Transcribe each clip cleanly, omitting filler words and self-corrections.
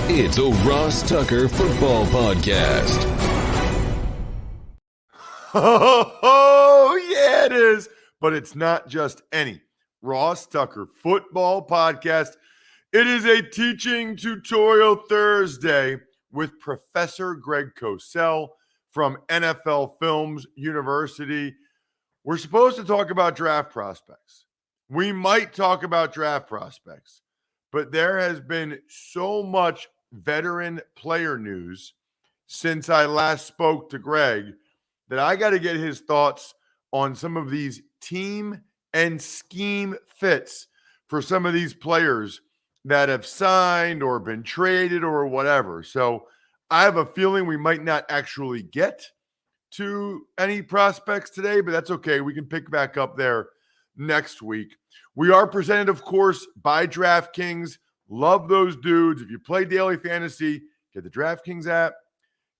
It's a Ross Tucker football podcast. Oh, yeah, it is. But it's not just any Ross Tucker football podcast. It is a teaching tutorial Thursday with Professor Greg Cosell from NFL Films University. We're supposed to talk about draft prospects. We might talk about draft prospects, but there has been so much veteran player news since I last spoke to Greg that I got to get his thoughts on some of these team and scheme fits for some of these players that have signed or been traded or whatever. So I have a feeling we might not actually get to any prospects today, but that's okay. We can pick back up there next week. We are presented, of course, by DraftKings. Love those dudes. If you play daily fantasy, get the DraftKings app.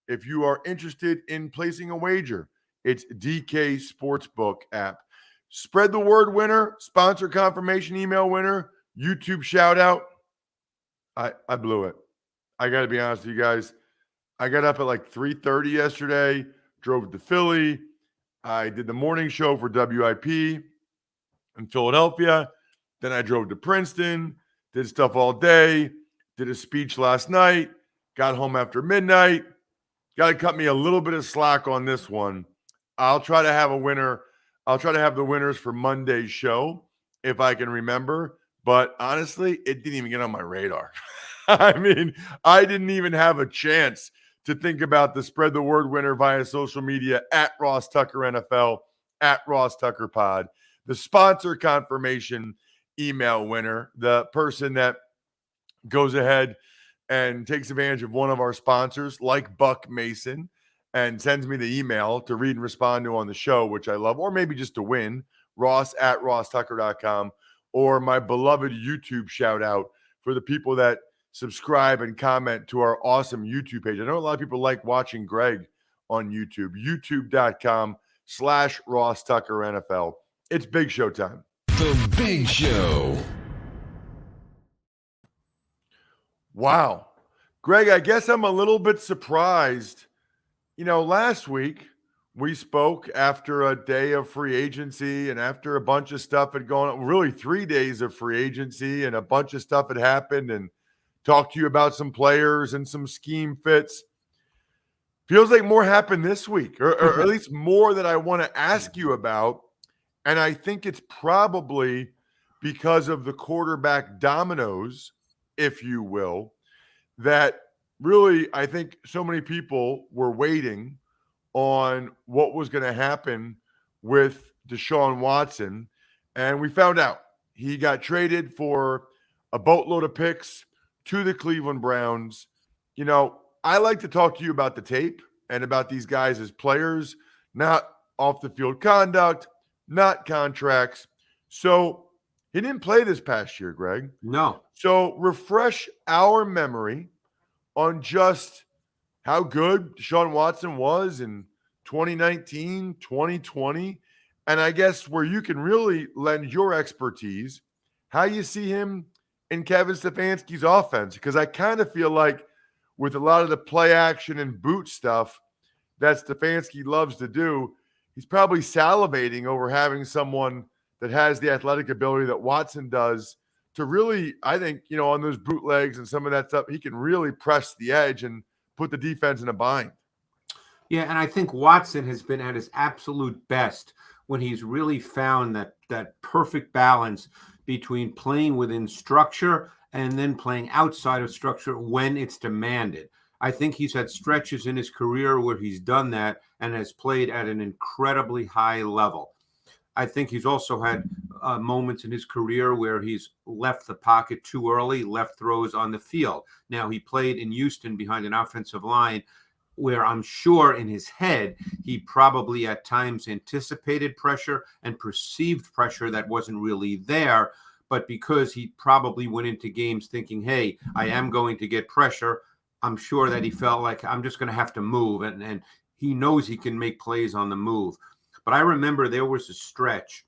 If you are interested in placing a wager, it's DK Sportsbook app. Spread the word winner, sponsor confirmation email winner, YouTube shout out. I blew it. I got to be honest with you guys. I got up at like 3:30 yesterday, drove to Philly. I did the morning show for WIP in Philadelphia. Then I drove to Princeton, did stuff all day, did a speech last night, got home after midnight. Got to cut me a little bit of slack on this one. I'll try to have a winner. I'll try to have the winners for Monday's show if I can remember. But honestly, it didn't even get on my radar. I mean, I didn't even have a chance to think about the spread the word winner via social media at Ross Tucker NFL, at Ross Tucker Pod, the sponsor confirmation email winner, the person that goes ahead and takes advantage of one of our sponsors like Buck Mason and sends me the email to read and respond to on the show, which I love, or maybe just to win, Ross at rosstucker.com, or my beloved YouTube shout out for the people that subscribe and comment to our awesome YouTube page. I know a lot of people like watching Greg on YouTube, youtube.com/Ross Tucker NFL. It's big show time. The Big Show. Wow. Greg, I guess I'm a little bit surprised. You know, last week we spoke after a day of free agency and after a bunch of stuff had gone on, really 3 days of free agency and a bunch of stuff had happened, and talked to you about some players and some scheme fits. Feels like more happened this week, or at least more that I want to ask you about. And I think it's probably because of the quarterback dominoes, if you will, that really I think so many people were waiting on what was going to happen with Deshaun Watson. And we found out he got traded for a boatload of picks to the Cleveland Browns. You know, I like to talk to you about the tape and about these guys as players, not off the field conduct, not contracts. So he didn't play this past year, Greg. No. So refresh our memory on just how good Deshaun Watson was in 2019, 2020, and I guess where you can really lend your expertise, how you see him in Kevin Stefanski's offense. Because I kind of feel like with a lot of the play action and boot stuff that Stefanski loves to do, he's probably salivating over having someone that has the athletic ability that Watson does to really, I think, you know, on those bootlegs and some of that stuff, he can really press the edge and put the defense in a bind. Yeah, and I think Watson has been at his absolute best when he's really found that perfect balance between playing within structure and then playing outside of structure when it's demanded. I think he's had stretches in his career where he's done that and has played at an incredibly high level. I think he's also had moments in his career where he's left the pocket too early, left throws on the field. Now, he played in Houston behind an offensive line where I'm sure in his head, he probably at times anticipated pressure and perceived pressure that wasn't really there. But because he probably went into games thinking, hey, I am going to get pressure, I'm sure that he felt like I'm just going to have to move. And he knows he can make plays on the move. But I remember there was a stretch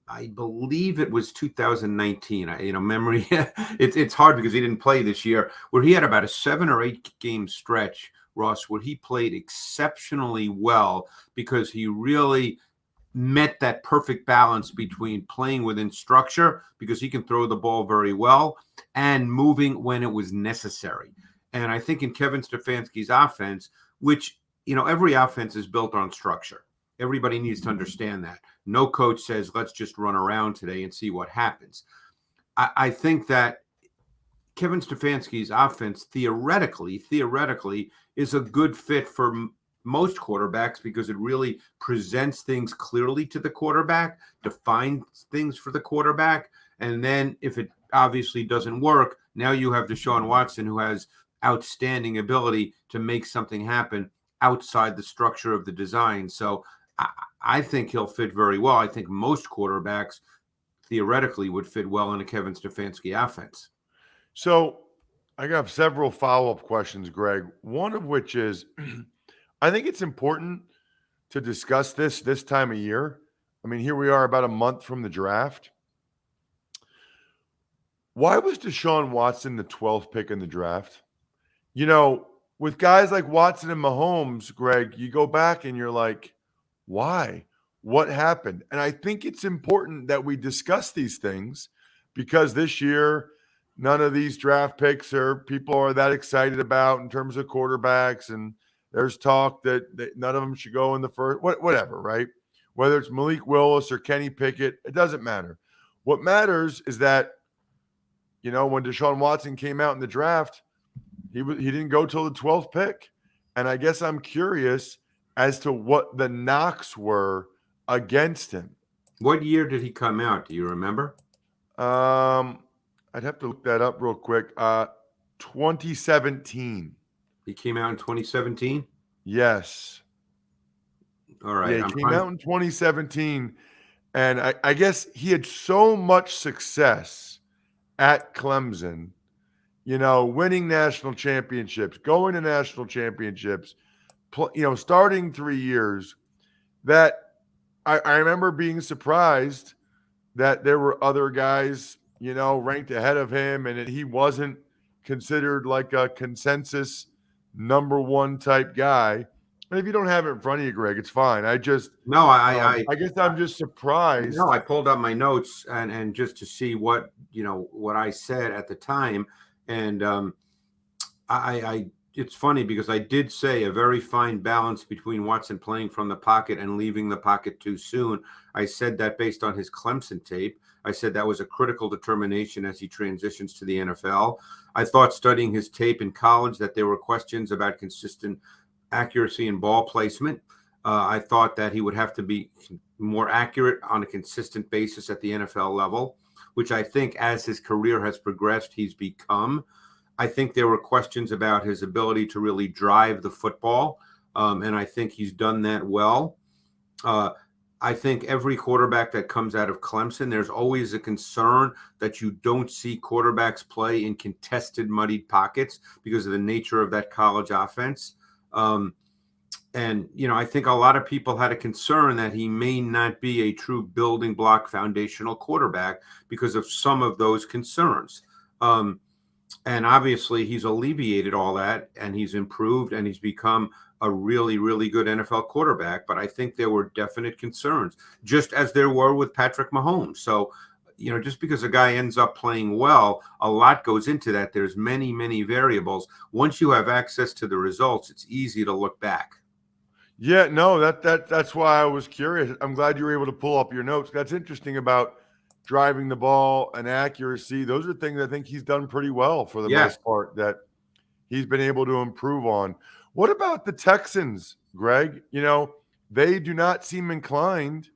I believe it was 2019. Memory. It's hard because he didn't play this year. Where he had about a 7 or 8 game stretch, Ross, where he played exceptionally well because he really met that perfect balance between playing within structure, because he can throw the ball very well, and moving when it was necessary. And I think in Kevin Stefanski's offense, which, every offense is built on structure. Everybody needs to understand that. No coach says, let's just run around today and see what happens. I think that Kevin Stefanski's offense theoretically is a good fit for most quarterbacks, because it really presents things clearly to the quarterback, defines things for the quarterback. And then if it obviously doesn't work, now you have Deshaun Watson, who has outstanding ability to make something happen outside the structure of the design. So I think he'll fit very well. I think most quarterbacks theoretically would fit well in a Kevin Stefanski offense. So I have several follow-up questions, Greg. One of which is, I think it's important to discuss this time of year. I mean, here we are about a month from the draft. Why was Deshaun Watson the 12th pick in the draft? With guys like Watson and Mahomes, Greg, you go back and you're like, why? What happened? And I think it's important that we discuss these things, because this year, none of these draft picks people are that excited about in terms of quarterbacks. And there's talk that none of them should go in the first, whatever, right? Whether it's Malik Willis or Kenny Pickett, it doesn't matter. What matters is that, when Deshaun Watson came out in the draft, he didn't go till the 12th pick. And I guess I'm curious as to what the knocks were against him. What year did he come out? Do you remember? I'd have to look that up real quick. 2017. He came out in 2017? Yes. All right. Yeah, he came out in 2017. And I guess he had so much success at Clemson, winning national championships, going to national championships, starting 3 years, that I remember being surprised that there were other guys, ranked ahead of him, and that he wasn't considered like a consensus number one type guy. And if you don't have it in front of you, Greg, it's fine. I guess I'm just surprised. No, I pulled up my notes and just to see what I said at the time. And it's funny because I did say a very fine balance between Watson playing from the pocket and leaving the pocket too soon. I said that based on his Clemson tape. I said that was a critical determination as he transitions to the NFL. I thought, studying his tape in college, that there were questions about consistent accuracy and ball placement. I thought that he would have to be more accurate on a consistent basis at the NFL level, which I think as his career has progressed, he's become. I think there were questions about his ability to really drive the football, and I think he's done that well. I think every quarterback that comes out of Clemson, there's always a concern that you don't see quarterbacks play in contested, muddied pockets because of the nature of that college offense. And, I think a lot of people had a concern that he may not be a true building block foundational quarterback because of some of those concerns. And obviously he's alleviated all that, and he's improved, and he's become a really, really good NFL quarterback. But I think there were definite concerns, just as there were with Patrick Mahomes. So, just because a guy ends up playing well, a lot goes into that. There's many, many variables. Once you have access to the results, it's easy to look back. Yeah, no, that's why I was curious. I'm glad you were able to pull up your notes. That's interesting about driving the ball and accuracy. Those are things I think he's done pretty well for the most part, that he's been able to improve on. What about the Texans, Greg? They do not seem inclined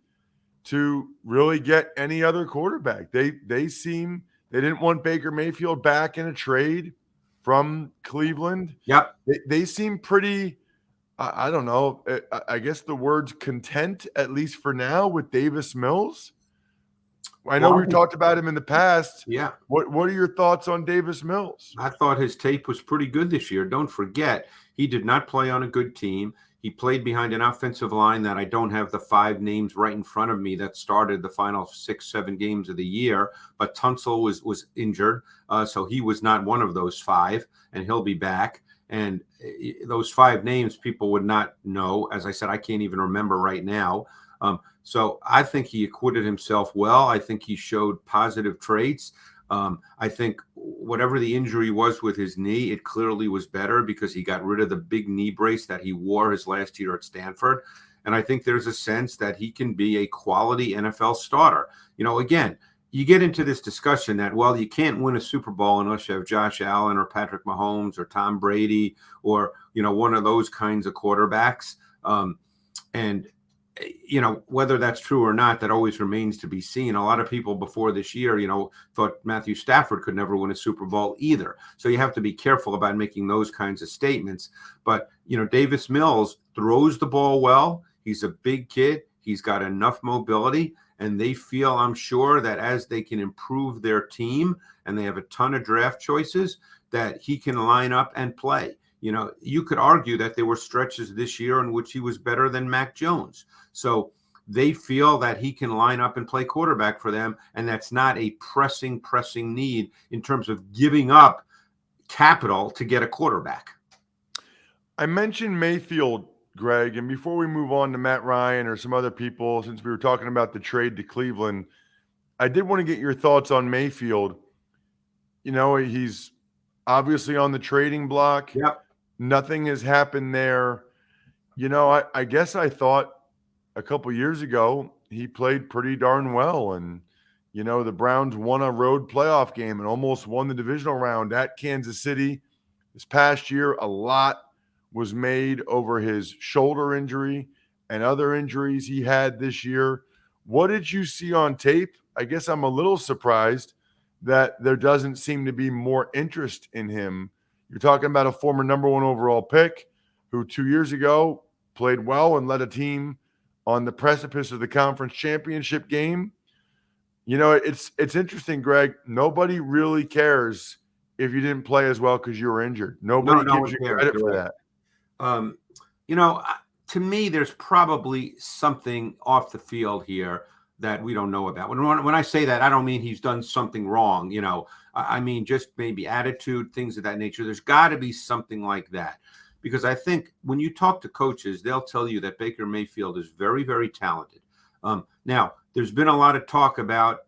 to really get any other quarterback. They didn't want Baker Mayfield back in a trade from Cleveland. Yep. They seem pretty, I don't know, I guess the word's content, at least for now, with Davis Mills. I know we've talked about him in the past. Yeah. What are your thoughts on Davis Mills? I thought his tape was pretty good this year. Don't forget, he did not play on a good team. He played behind an offensive line that I don't have the 5 names right in front of me that started the final 6-7 games of the year, but Tunsil was injured, so he was not one of those 5, and he'll be back. And those 5 names people would not know. As I said, I can't even remember right now. So I think he acquitted himself well. I think he showed positive traits. I think whatever the injury was with his knee, it clearly was better because he got rid of the big knee brace that he wore his last year at Stanford. And I think there's a sense that he can be a quality NFL starter. Again, you get into this discussion that, well, you can't win a Super Bowl unless you have Josh Allen or Patrick Mahomes or Tom Brady or, one of those kinds of quarterbacks. And whether that's true or not, that always remains to be seen. A lot of people before this year, thought Matthew Stafford could never win a Super Bowl either. So you have to be careful about making those kinds of statements. But, Davis Mills throws the ball well. He's a big kid. He's got enough mobility. And they feel, I'm sure, that as they can improve their team and they have a ton of draft choices, that he can line up and play. You could argue that there were stretches this year in which he was better than Mac Jones. So they feel that he can line up and play quarterback for them, and that's not a pressing need in terms of giving up capital to get a quarterback. I mentioned Mayfield, Greg, and before we move on to Matt Ryan or some other people, since we were talking about the trade to Cleveland, I did want to get your thoughts on Mayfield. He's obviously on the trading block. Yep. Nothing has happened there. I guess I thought a couple years ago he played pretty darn well. And, the Browns won a road playoff game and almost won the divisional round at Kansas City. This past year, a lot was made over his shoulder injury and other injuries he had this year. What did you see on tape? I guess I'm a little surprised that there doesn't seem to be more interest in him. You're talking about a former number 1 overall pick who 2 years ago played well and led a team on the precipice of the conference championship game. It's interesting, Greg. Nobody really cares if you didn't play as well because you were injured. Nobody gives you credit for that. To me, there's probably something off the field here that we don't know about. When I say that, I don't mean he's done something wrong. I mean just maybe attitude, things of that nature. There's got to be something like that, because I think when you talk to coaches, they'll tell you that Baker Mayfield is very, very talented. Now, there's been a lot of talk about,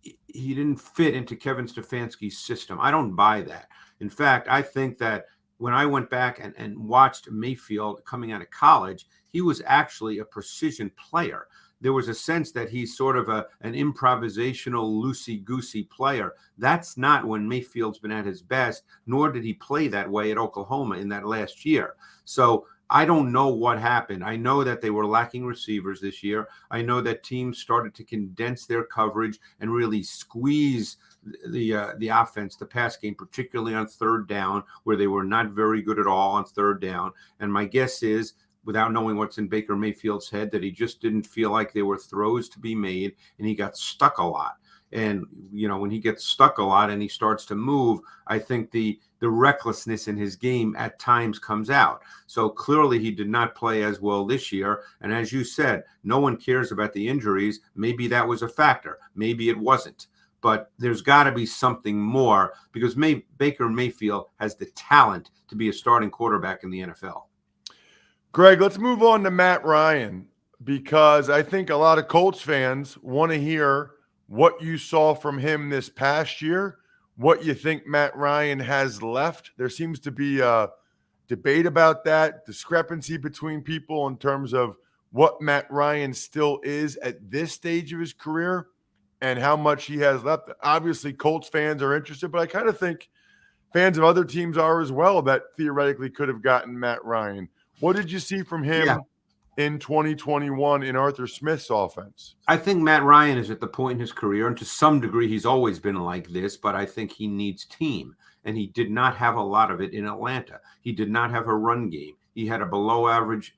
he didn't fit into Kevin Stefanski's system. I don't buy that. In fact, I think that when I went back and watched Mayfield coming out of college, he was actually a precision player. There was a sense that he's sort of an improvisational, loosey-goosey player. That's not when Mayfield's been at his best, nor did he play that way at Oklahoma in that last year. So I don't know what happened. I know that they were lacking receivers this year. I know that teams started to condense their coverage and really squeeze the offense, the pass game, particularly on third down, where they were not very good at all on third down. And my guess is, without knowing what's in Baker Mayfield's head, that he just didn't feel like there were throws to be made, and he got stuck a lot. And, when he gets stuck a lot and he starts to move, I think the recklessness in his game at times comes out. So clearly he did not play as well this year. And as you said, no one cares about the injuries. Maybe that was a factor. Maybe it wasn't. But there's got to be something more, because Baker Mayfield has the talent to be a starting quarterback in the NFL. Greg, let's move on to Matt Ryan, because I think a lot of Colts fans want to hear what you saw from him this past year, what you think Matt Ryan has left. There seems to be a debate about that, discrepancy between people in terms of what Matt Ryan still is at this stage of his career and how much he has left. Obviously, Colts fans are interested, but I kind of think fans of other teams are as well that theoretically could have gotten Matt Ryan. What did you see from him in 2021 in Arthur Smith's offense? I think Matt Ryan is at the point in his career, and to some degree he's always been like this, but I think he needs team, and he did not have a lot of it in Atlanta. He did not have a run game. He had a below-average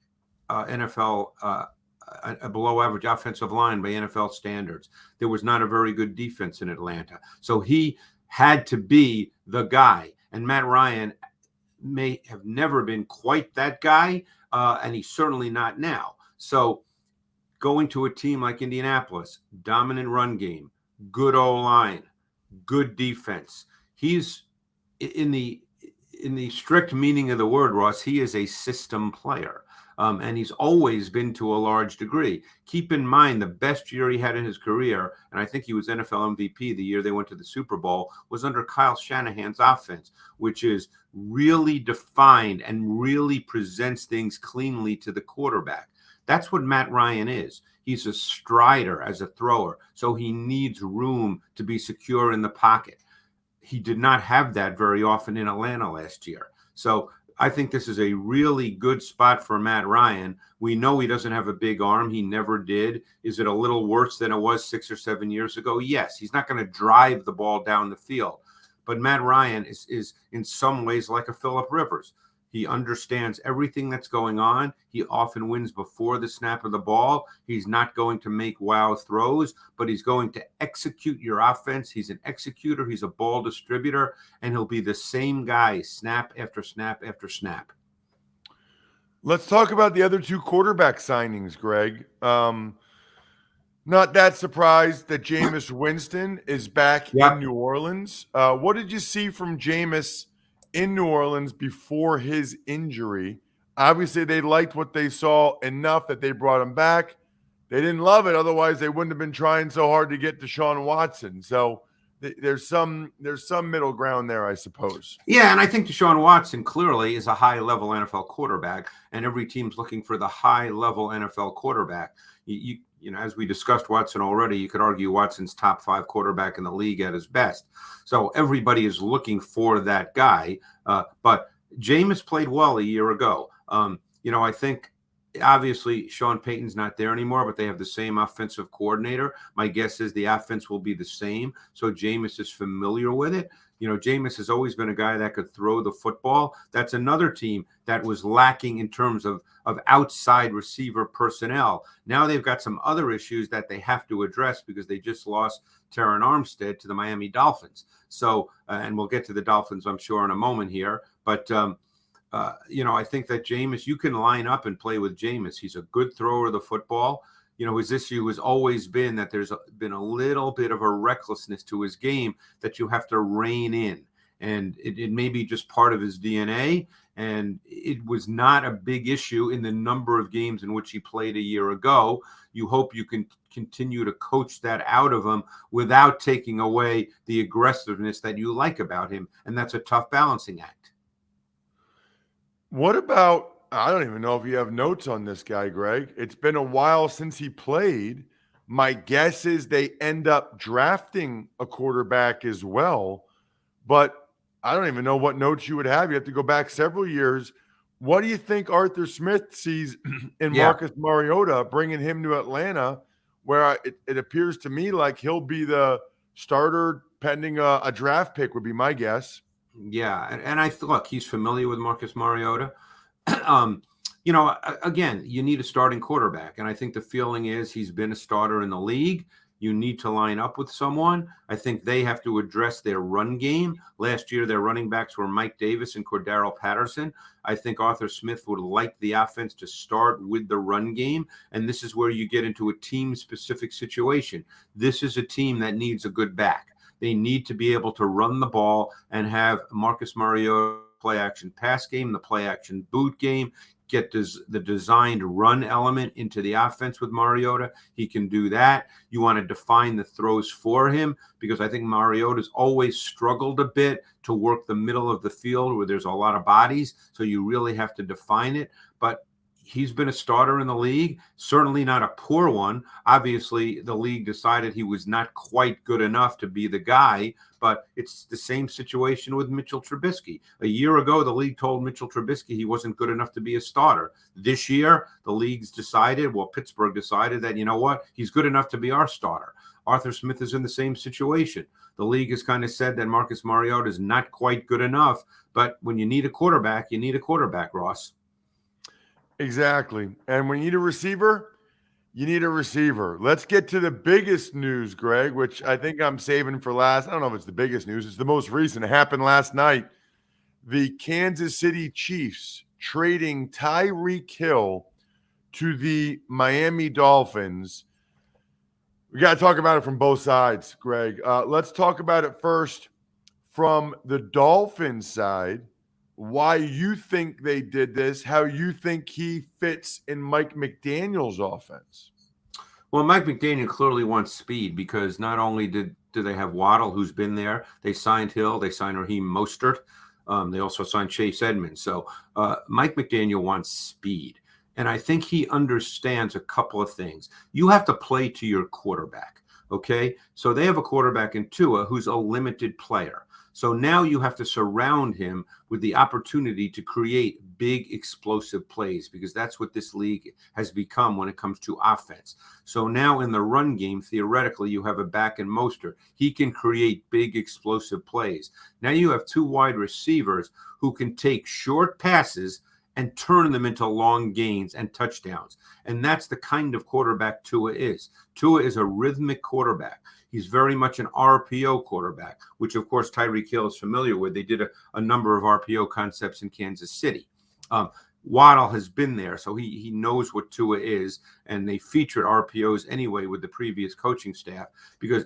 a below-average offensive line by NFL standards. There was not a very good defense in Atlanta. So he had to be the guy, and Matt Ryan may have never been quite that guy, and he's certainly not now. So going to a team like Indianapolis, dominant run game, good O-line, good defense. He's in the strict meaning of the word, Ross, he is a system player. And he's always been to a large degree. Keep in mind, the best year he had in his career, and I think he was NFL MVP the year they went to the Super Bowl, was under Kyle Shanahan's offense, which is really defined and really presents things cleanly to the quarterback. That's what Matt Ryan is. He's a strider as a thrower, so he needs room to be secure in the pocket. He did not have that very often in Atlanta last year. So I think this is a really good spot for Matt Ryan. We know he doesn't have a big arm. He never did. Is it a little worse than it was 6 or 7 years ago? Yes. He's not going to drive the ball down the field. But Matt Ryan is in some ways like a Phillip Rivers. He understands everything that's going on. He often wins before the snap of the ball. He's not going to make wow throws, but he's going to execute your offense. He's an executor. He's a ball distributor, and he'll be the same guy snap after snap after snap. Let's talk about the other two quarterback signings, Greg. Not that surprised that Jameis Winston is back in New Orleans. What did you see from Jameis in New Orleans before his injury? Obviously, they liked what they saw enough that they brought him back. They didn't love it. Otherwise, they wouldn't have been trying so hard to get Deshaun Watson. So there's some middle ground there, I suppose. Yeah, and I think Deshaun Watson clearly is a high-level NFL quarterback, and every team's looking for the high-level NFL quarterback. You know, as we discussed Watson already, you could argue Watson's top 5 quarterback in the league at his best. So everybody is looking for that guy. But Jameis played well a year ago. I think obviously Sean Payton's not there anymore, but they have the same offensive coordinator. My guess is the offense will be the same. So Jameis is familiar with it. You know, Jameis has always been a guy that could throw the football. That's another team that was lacking in terms of outside receiver personnel. Now they've got some other issues that they have to address because they just lost Terron Armstead to the Miami Dolphins. So, and we'll get to the Dolphins, I'm sure, in a moment here. But, I think that Jameis, you can line up and play with Jameis. He's a good thrower of the football. You know, his issue has always been that there's been a little bit of a recklessness to his game that you have to rein in. And it may be just part of his DNA. And it was not a big issue in the number of games in which he played a year ago. You hope you can continue to coach that out of him without taking away the aggressiveness that you like about him. And that's a tough balancing act. What about, I don't even know if you have notes on this guy, Greg. It's been a while since he played. My guess is they end up drafting a quarterback as well. But I don't even know what notes you would have. You have to go back several years. What do you think Arthur Smith sees in Marcus Mariota, bringing him to Atlanta, where it appears to me like he'll be the starter pending a draft pick would be my guess. Yeah, and look, he's familiar with Marcus Mariota. Again, you need a starting quarterback, and I think the feeling is he's been a starter in the league. You need to line up with someone. I think they have to address their run game. Last year, their running backs were Mike Davis and Cordarrelle Patterson. I think Arthur Smith would like the offense to start with the run game, and this is where you get into a team-specific situation. This is a team that needs a good back. They need to be able to run the ball and have Marcus Mariota play action pass game, the play action boot game, get the designed run element into the offense with Mariota. He can do that. You want to define the throws for him because I think Mariota's always struggled a bit to work the middle of the field where there's a lot of bodies. So you really have to define it. But he's been a starter in the league, certainly not a poor one. Obviously, the league decided he was not quite good enough to be the guy, but it's the same situation with Mitchell Trubisky. A year ago, the league told Mitchell Trubisky he wasn't good enough to be a starter. This year, the league's decided, Pittsburgh decided that, you know what, he's good enough to be our starter. Arthur Smith is in the same situation. The league has kind of said that Marcus Mariota is not quite good enough, but when you need a quarterback, you need a quarterback, Ross. Exactly. And when you need a receiver, you need a receiver. Let's get to the biggest news, Greg, which I think I'm saving for last. I don't know if it's the biggest news. It's the most recent. It happened last night. the Kansas City Chiefs trading Tyreek Hill to the Miami Dolphins. We got to talk about it from both sides, Greg. Let's talk about it first from the Dolphins side, why you think they did this, how you think he fits in Mike McDaniel's offense. Well, Mike McDaniel clearly wants speed because not only do they have Waddle, who's been there, they signed Hill, they signed Raheem Mostert, they also signed Chase Edmonds. So Mike McDaniel wants speed. And I think he understands a couple of things. You have to play to your quarterback, okay? So they have a quarterback in Tua who's a limited player. So now you have to surround him with the opportunity to create big explosive plays because that's what this league has become when it comes to offense. So now in the run game, theoretically, you have a back in Mostert. He can create big explosive plays. Now you have two wide receivers who can take short passes and turn them into long gains and touchdowns. And that's the kind of quarterback Tua is. Tua is a rhythmic quarterback. He's very much an RPO quarterback, which, of course, Tyreek Hill is familiar with. They did a number of RPO concepts in Kansas City. Waddle has been there, so he knows what Tua is, and they featured RPOs anyway with the previous coaching staff because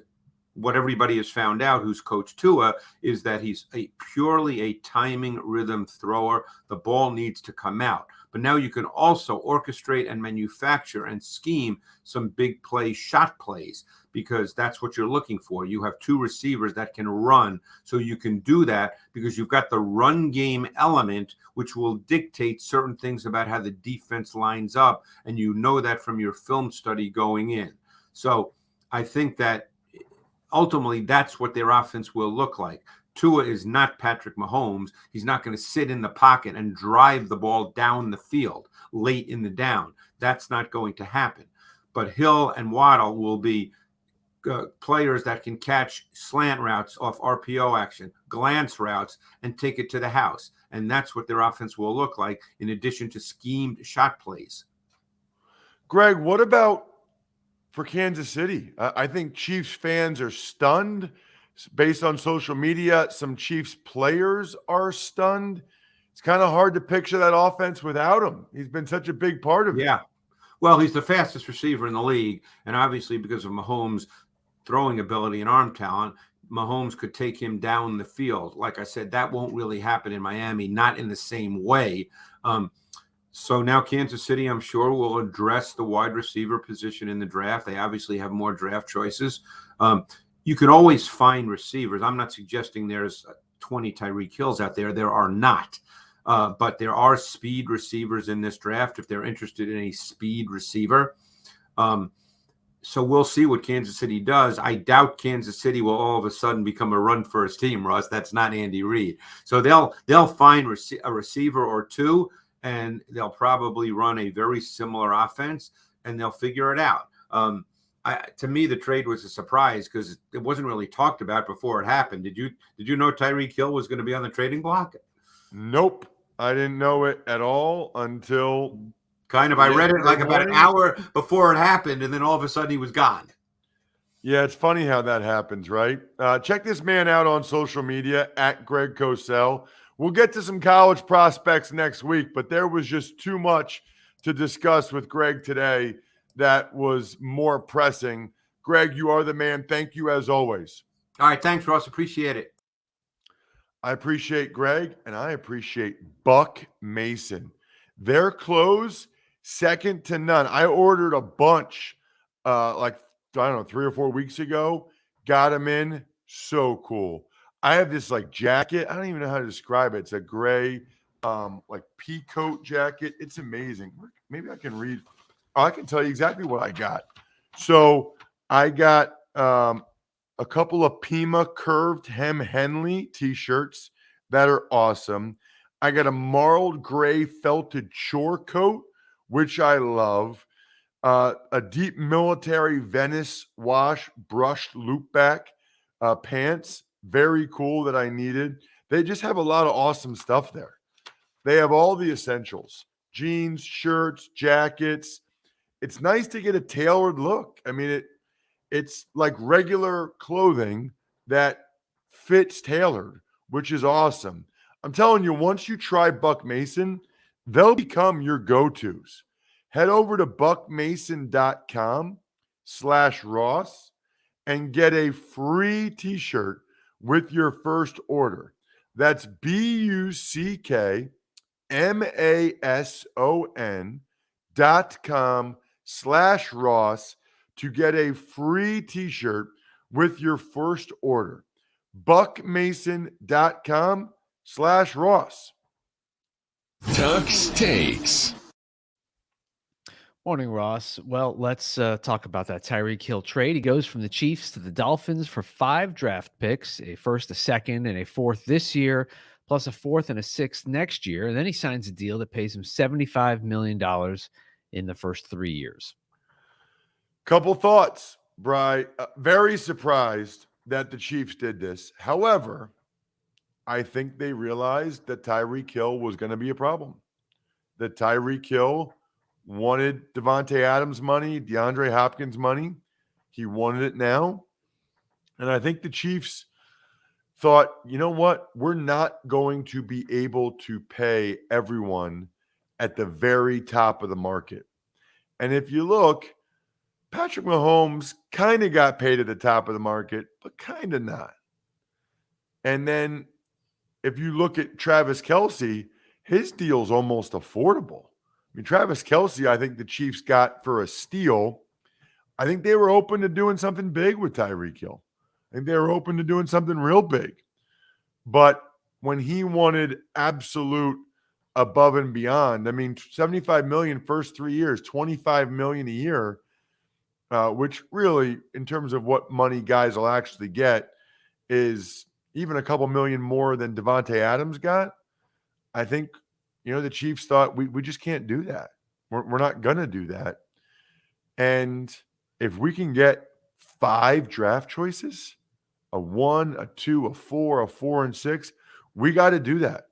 what everybody has found out who's coached Tua is that he's purely a timing rhythm thrower. The ball needs to come out. But now you can also orchestrate and manufacture and scheme some big play shot plays because that's what you're looking for. You have two receivers that can run, so you can do that because you've got the run game element, which will dictate certain things about how the defense lines up, and you know that from your film study going in. So I think that ultimately, that's what their offense will look like. Tua is not Patrick Mahomes. He's not going to sit in the pocket and drive the ball down the field late in the down. That's not going to happen. But Hill and Waddle will be players that can catch slant routes off RPO action, glance routes, and take it to the house. And that's what their offense will look like in addition to schemed shot plays. Greg, what about for Kansas City? I think Chiefs fans are stunned based on social media. Some Chiefs players are stunned. It's kind of hard to picture that offense without him. He's been such a big part of it. Yeah. Well, he's the fastest receiver in the league. And obviously because of Mahomes' throwing ability and arm talent, Mahomes could take him down the field. Like I said, that won't really happen in Miami, not in the same way. So now Kansas City, I'm sure, will address the wide receiver position in the draft. They obviously have more draft choices. You can always find receivers. I'm not suggesting there's 20 Tyreek Hills out there. There are not. But there are speed receivers in this draft if they're interested in a speed receiver. So we'll see what Kansas City does. I doubt Kansas City will all of a sudden become a run-first team, Russ. That's not Andy Reid. So they'll find a receiver or two, and they'll probably run a very similar offense, and they'll figure it out. To me, the trade was a surprise because it wasn't really talked about before it happened. Did you know Tyreek Hill was going to be on the trading block? Nope. I didn't know it at all until I read it like about an hour before it happened, and then all of a sudden he was gone. Yeah, it's funny how that happens, right? Check this man out on social media at Greg Cosell. We'll get to some college prospects next week, but there was just too much to discuss with Greg today that was more pressing. Greg, you are the man. Thank you as always. All right, thanks, Ross. Appreciate it. I appreciate Greg, and I appreciate Buck Mason. Their clothes, second to none. I ordered a bunch 3 or 4 weeks ago. Got them in. So cool. I have this jacket. I don't even know how to describe it. It's a gray pea coat jacket. It's amazing. Maybe I can read. Oh, I can tell you exactly what I got. So I got a couple of Pima curved hem Henley t-shirts that are awesome. I got a marled gray felted chore coat, which I love. A deep military Venice wash brushed loop back pants. Very cool that I needed. They just have a lot of awesome stuff there. They have all the essentials: jeans, shirts, jackets. It's nice to get a tailored look. I mean, it's like regular clothing that fits tailored, which is awesome. I'm telling you, once you try Buck Mason, they'll become your go-tos. Head over to buckmason.com/Ross and get a free t-shirt with your first order. That's buckmason.com/Ross to get a free t-shirt with your first order. buckmason.com/Ross. Tuck's Takes. Morning, Ross. Well, let's talk about that Tyreek Hill trade. He goes from the Chiefs to the Dolphins for 5 draft picks, a first, a second, and a fourth this year, plus a fourth and a sixth next year. And then he signs a deal that pays him $75 million in the first 3 years. Couple thoughts, Bri. Very surprised that the Chiefs did this. However, I think they realized that Tyreek Hill was going to be a problem. That Tyreek Hill wanted Devontae Adams money, DeAndre Hopkins money. He wanted it now. And I think the Chiefs thought, you know what? We're not going to be able to pay everyone at the very top of the market. And if you look, Patrick Mahomes kind of got paid at the top of the market, but kind of not. And then if you look at Travis Kelce, his deal's almost affordable. I mean, Travis Kelce, I think the Chiefs got for a steal. I think they were open to doing something big with Tyreek Hill. I think they were open to doing something real big. But when he wanted absolute above and beyond, I mean, $75 million first 3 years, $25 million a year, which really, in terms of what money guys will actually get, is even a couple million more than Devontae Adams got. I think, the Chiefs thought we just can't do that. We're not going to do that. And if we can get 5 draft choices, a 1, a 2, a 4, a 4, and 6, we got to do that.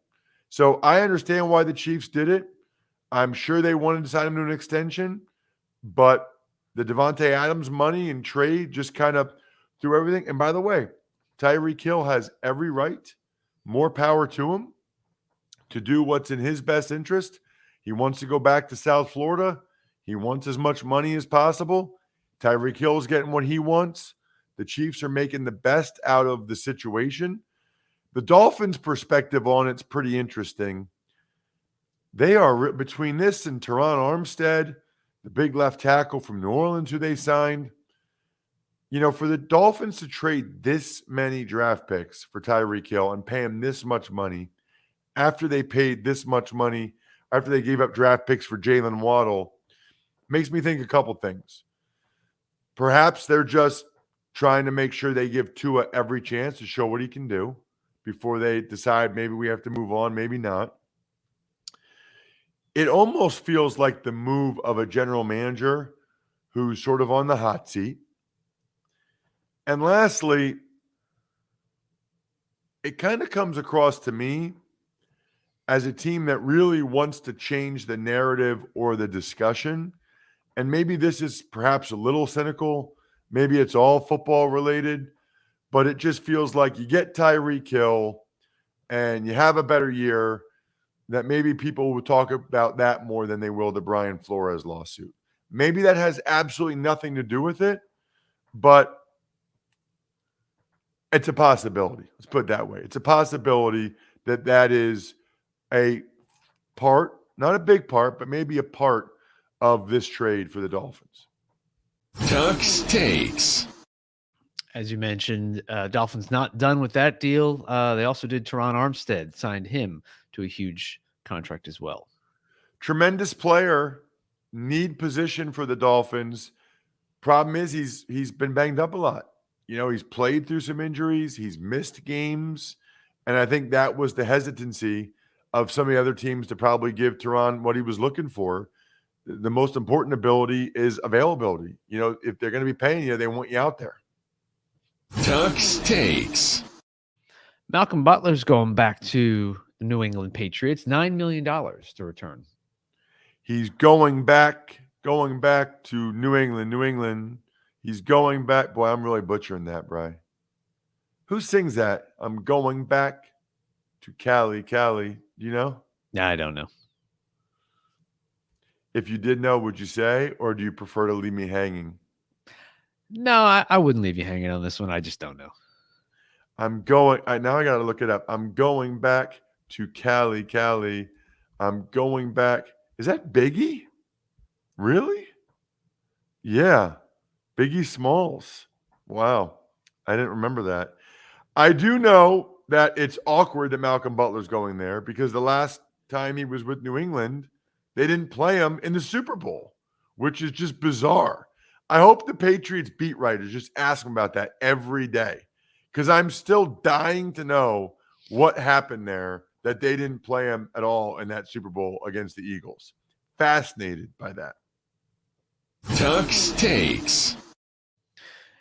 So I understand why the Chiefs did it. I'm sure they wanted to sign him to an extension, but the Devontae Adams money and trade just kind of threw everything. And by the way, Tyreek Hill has every right, more power to him, to do what's in his best interest. He wants to go back to South Florida. He wants as much money as possible. Tyreek Hill is getting what he wants. The Chiefs are making the best out of the situation. The Dolphins' perspective on it's pretty interesting. They are, between this and Teron Armstead, the big left tackle from New Orleans who they signed, for the Dolphins to trade this many draft picks for Tyreek Hill and pay him this much money after they paid this much money, after they gave up draft picks for Jalen Waddle, makes me think a couple things. Perhaps they're just trying to make sure they give Tua every chance to show what he can do before they decide maybe we have to move on, maybe not. It almost feels like the move of a general manager who's sort of on the hot seat. And lastly, it kind of comes across to me as a team that really wants to change the narrative or the discussion. And maybe this is perhaps a little cynical. Maybe it's all football related, but it just feels like you get Tyreek Hill and you have a better year, that maybe people will talk about that more than they will the Brian Flores lawsuit. Maybe that has absolutely nothing to do with it, but it's a possibility. Let's put it that way. It's a possibility that is a part, not a big part, but maybe a part of this trade for the Dolphins. Tuck's Takes. As you mentioned, Dolphins not done with that deal. They also did Teron Armstead, signed him to a huge contract as well. Tremendous player, need position for the Dolphins. Problem is he's been banged up a lot. He's played through some injuries. He's missed games. And I think that was the hesitancy of some of the other teams to probably give Teron what he was looking for. The most important ability is availability. If they're going to be paying you, they want you out there. Tuck's Takes. Malcolm Butler's going back to the New England Patriots, $9 million to return. He's going back to New England. He's going back. Boy, I'm really butchering that, Bri. Who sings that? I'm going back to Cali. Cali, do you know? I don't know. If you did know, would you say, or do you prefer to leave me hanging? No, I wouldn't leave you hanging on this one. I just don't know. Now I got to look it up. I'm going back to Cali. Cali. I'm going back. Is that Biggie? Really? Yeah. Biggie Smalls. Wow. I didn't remember that. I do know that it's awkward that Malcolm Butler's going there because the last time he was with New England, they didn't play him in the Super Bowl, which is just bizarre. I hope the Patriots beat writers just ask him about that every day because I'm still dying to know what happened there that they didn't play him at all in that Super Bowl against the Eagles. Fascinated by that. Tuck's Takes.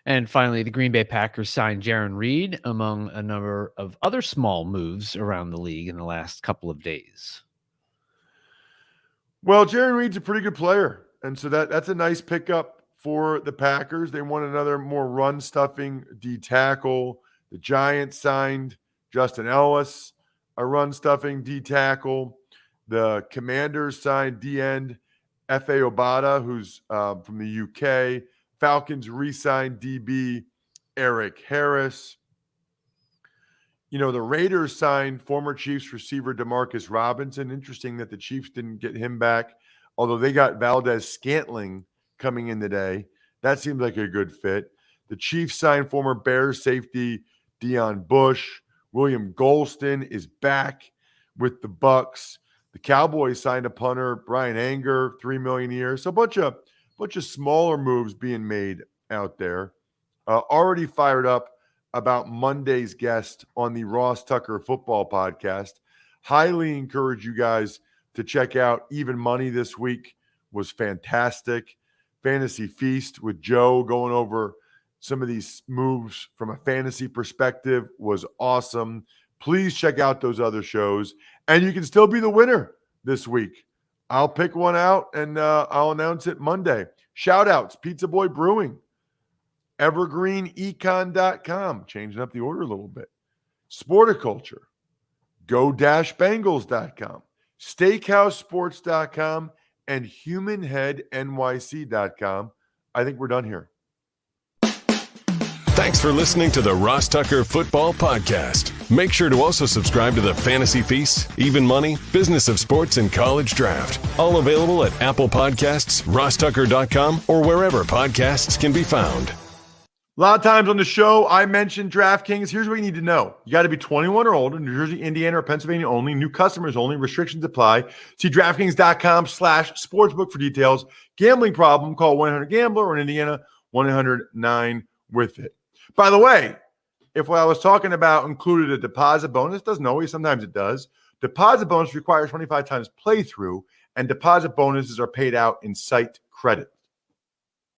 And finally, the Green Bay Packers signed Jaron Reed among a number of other small moves around the league in the last couple of days. Well, Jaron Reed's a pretty good player. And so that's a nice pickup for the Packers. They want another more run-stuffing D tackle. The Giants signed Justin Ellis, a run-stuffing D tackle. The Commanders signed D-end F.A. Obata, who's from the UK. Falcons re-signed DB Eric Harris. You know, the Raiders signed former Chiefs receiver DeMarcus Robinson. Interesting that the Chiefs didn't get him back, although they got Valdez-Scantling coming in today. That seems like a good fit. The Chiefs signed former Bears safety Deion Bush. William Golston is back with the Bucks. The Cowboys signed a punter, Brian Anger, $3 million a year. So a bunch of smaller moves being made out there. Already fired up about Monday's guest on the Ross Tucker Football Podcast. Highly encourage you guys to check out Even Money this week. Was fantastic. Fantasy Feast with Joe going over some of these moves from a fantasy perspective was awesome. Please check out those other shows. And you can still be the winner this week. I'll pick one out and I'll announce it Monday. Shout outs, Pizza Boy Brewing, evergreenecon.com, changing up the order a little bit. Sporticulture, go-bengals.com, steakhousesports.com, and humanheadnyc.com. I think we're done here. Thanks for listening to the Ross Tucker Football Podcast. Make sure to also subscribe to the Fantasy Feast, Even Money, Business of Sports, and College Draft. All available at Apple Podcasts, rosstucker.com, or wherever podcasts can be found. A lot of times on the show, I mentioned DraftKings. Here's what you need to know. You got to be 21 or older, New Jersey, Indiana, or Pennsylvania only. New customers only. Restrictions apply. See DraftKings.com/sportsbook for details. Gambling problem, call 1-800-GAMBLER, or in Indiana, 1-800-9-WITH-IT. By the way, if what I was talking about included a deposit bonus, doesn't always, sometimes it does. Deposit bonus requires 25 times playthrough, and deposit bonuses are paid out in site credit.